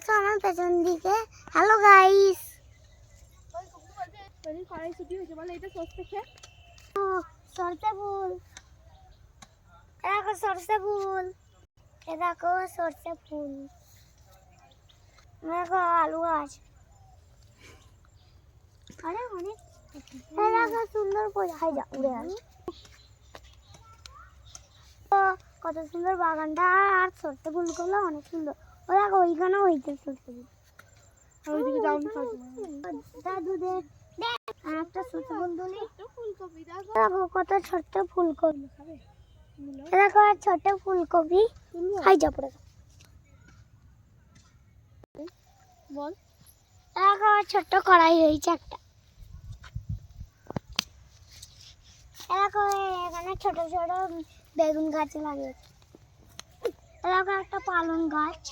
দেখছো আমার পেছন দিকে। হ্যালো গাইস, কড়াইশুটি হয়েছে বলে এটা সরষে খেয়ে সরষে ফুল, দেখো সরষে ফুল, এ দেখো সরষে ফুল, দেখো আলু আছে। আরে অনেক দেখো সুন্দর হাই যা উড়ে আসে। কত সুন্দর বাগানটা, আর সরষে ফুলগুলো অনেক সুন্দর। ও দেখো ওইখানেও হয়েছে সরষে ফুল। ওইদিকে যাও দাদু দেখ একটা ছোট ফুল তুলি। দেখো কত ছোট্ট ফুলকপি, দেখো আর ছোট ফুলকপি। খাই যা পড়ে বল। দেখো ছোট্ট কড়াই হয়েছে একটা। দেখো এখানে ছোট ছোট বেগুন গাছ লাগিয়েছে। দেখো একটা পালং গাছ।